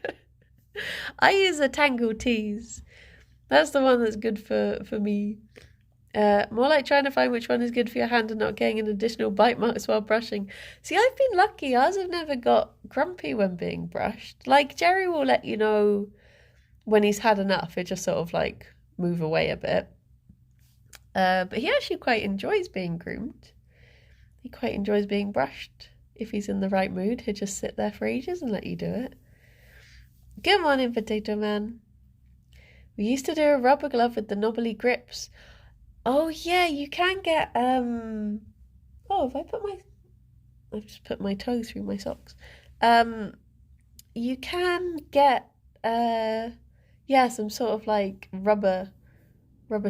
I use a Tangle Tease. That's the one that's good for me. More like trying to find which one is good for your hand and not getting an additional bite marks while brushing. See, I've been lucky. Ours have never got grumpy when being brushed. Like, Gerry will let you know when he's had enough. It just sort of like move away a bit. But he actually quite enjoys being groomed. He quite enjoys being brushed. If he's in the right mood, he'll just sit there for ages and let you do it. Good morning, Potato Man. We used to do a rubber glove with the knobbly grips. Oh yeah, you can get oh, have I've just put my toe through my socks. You can get yeah, some sort of like rubber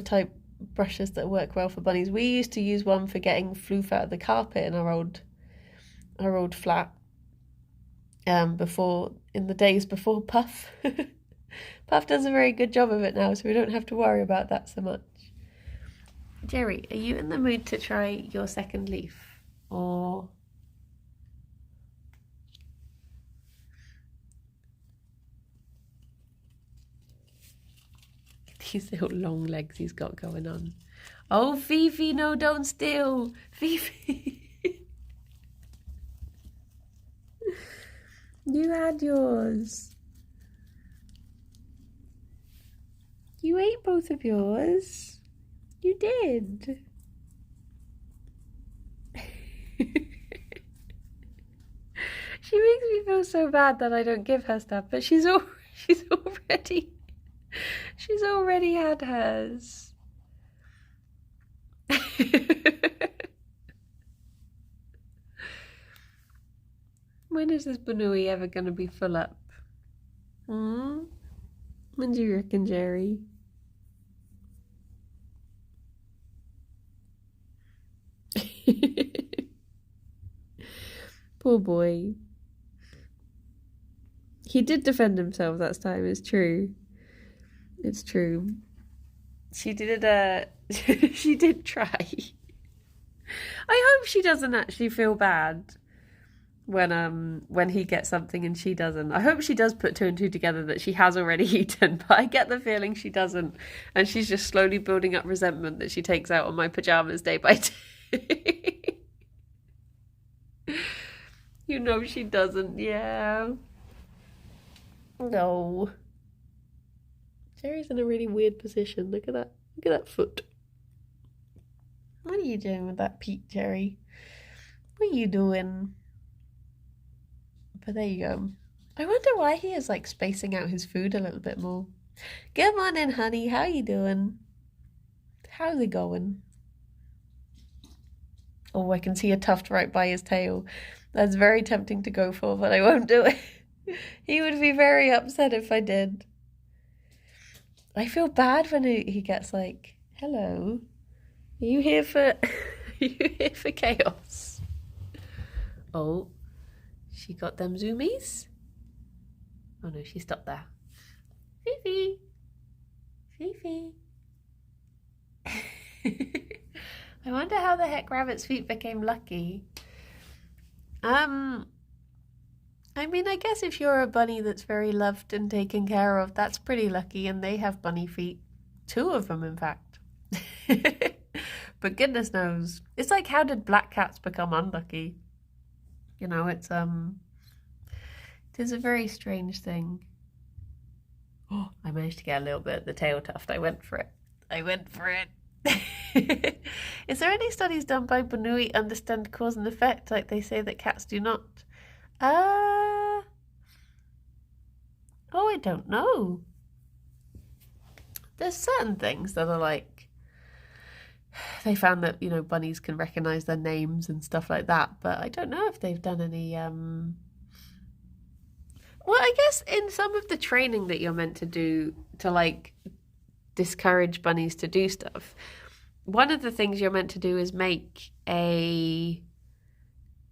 type brushes that work well for bunnies. We used to use one for getting floof out of the carpet in our old flat. Before, in the days before Puff. Puff does a very good job of it now, so we don't have to worry about that so much. Gerry, are you in the mood to try your second leaf? Or these little long legs he's got going on. Oh, Fifi, no, don't steal. Fifi. You had yours. You ate both of yours. You did. She makes me feel so bad that I don't give her stuff, but she's already had hers. When is this Banui ever going to be full up? When do you reckon, Gerry? Poor boy. He did defend himself that time, it's true. It's true. She did she did try. I hope she doesn't actually feel bad when he gets something and she doesn't. I hope she does put two and two together that she has already eaten, but I get the feeling she doesn't, and she's just slowly building up resentment that she takes out on my pajamas day by day. You know she doesn't, yeah. No. Gerry's in a really weird position. Look at that. Look at that foot. What are you doing with that Pete, Gerry? What are you doing? But there you go. I wonder why he is like spacing out his food a little bit more. Good morning, honey. How you doing? How's it going? Oh, I can see a tuft right by his tail. That's very tempting to go for, but I won't do it. He would be very upset if I did. I feel bad when he gets like, hello, are you here for chaos? Oh, she got them zoomies? Oh no, she stopped there. Fifi. Fifi. I wonder how the heck Rabbit's feet became lucky. I mean, I guess if you're a bunny that's very loved and taken care of, that's pretty lucky, and they have bunny feet. 2 of them, in fact. But goodness knows. It's like, how did black cats become unlucky? You know, it is a very strange thing. Oh, I managed to get a little bit at the tail tuft. I went for it. Is there any studies done by Banui understand cause and effect, like they say that cats do not? Oh, I don't know. There's certain things that are like, they found that, bunnies can recognize their names and stuff like that, but I don't know if they've done any, well, I guess in some of the training that you're meant to do to like discourage bunnies to do stuff, one of the things you're meant to do is make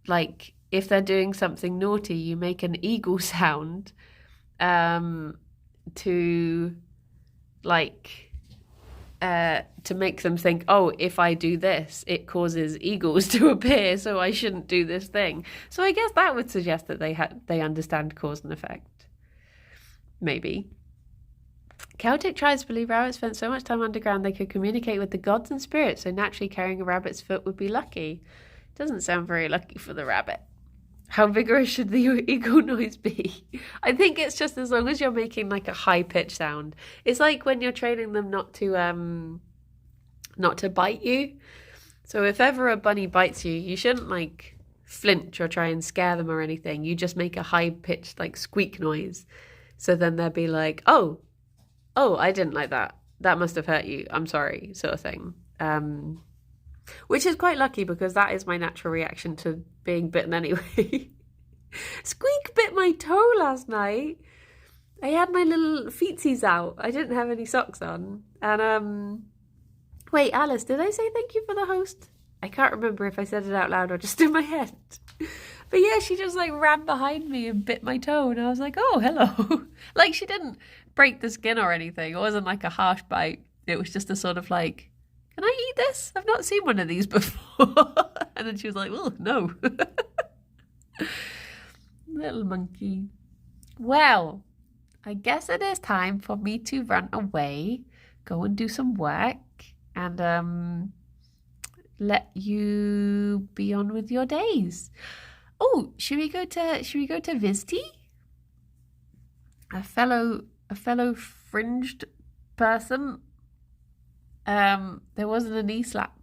like, if they're doing something naughty, you make an eagle sound, to like, to make them think, oh, if I do this, it causes eagles to appear, so I shouldn't do this thing. So I guess that would suggest that they understand cause and effect. Maybe. Celtic tribes believe rabbits spent so much time underground they could communicate with the gods and spirits, so naturally carrying a rabbit's foot would be lucky. Doesn't sound very lucky for the rabbit. How vigorous should the eagle noise be? I think it's just as long as you're making like a high pitch sound. It's like when you're training them not to bite you. So if ever a bunny bites you, you shouldn't like flinch or try and scare them or anything. You just make a high pitched like squeak noise. So then they'll be like, oh, I didn't like that. That must have hurt you. I'm sorry, sort of thing. Which is quite lucky because that is my natural reaction to being bitten anyway. Squeak bit my toe last night. I had my little feetsies out. I didn't have any socks on. And, wait, Alice, did I say thank you for the host? I can't remember if I said it out loud or just in my head. But yeah, she just like ran behind me and bit my toe. And I was like, oh, hello. Like she didn't break the skin or anything. It wasn't like a harsh bite. It was just a sort of like, can I eat this? I've not seen one of these before. And then she was like, oh, no. Little monkey. Well, I guess it is time for me to run away, go and do some work, and let you be on with your days. Oh, should we go to Vizty? A fellow fringed person. There wasn't a knee slap.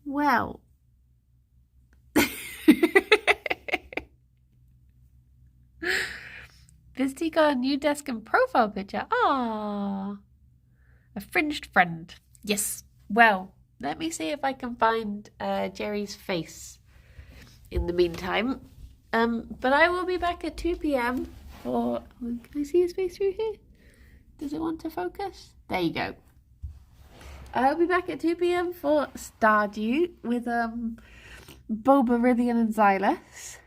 Well. Vizty got a new desk and profile picture. Ah, a fringed friend. Yes. Well, let me see if I can find Gerry's face in the meantime. But I will be back at 2 p.m. for... Can I see his face through here? Does it want to focus? There you go. I'll be back at 2 p.m. for Stardew with Boba, Rithian and Xylus.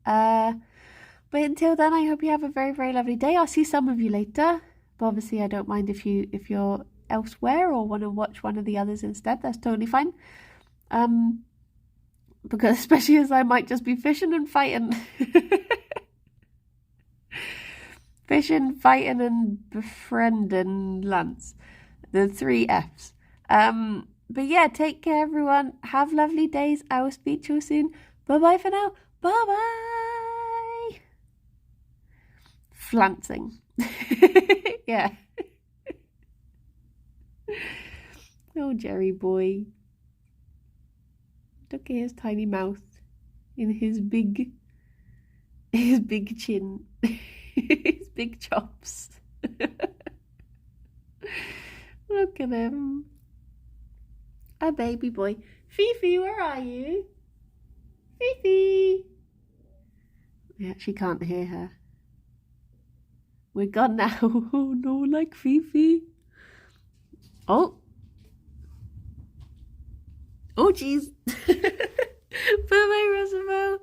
But until then, I hope you have a very, very lovely day. I'll see some of you later. But obviously, I don't mind if you're elsewhere or want to watch one of the others instead. That's totally fine. Because especially as I might just be fishing and fighting. Fishing, fighting, and befriending Lance. The 3 Fs. But yeah, take care, everyone. Have lovely days. I will speak to you soon. Bye-bye for now. Bye-bye. Flancing. Yeah. Oh, Gerry boy. Look at his tiny mouth. In his big chin. His big chops. Look at him. A baby boy. Fifi, where are you? Fifi. I actually can't hear her. We're gone now. Oh no, like Fifi. Oh. Oh, jeez. Bye-bye, Roosevelt.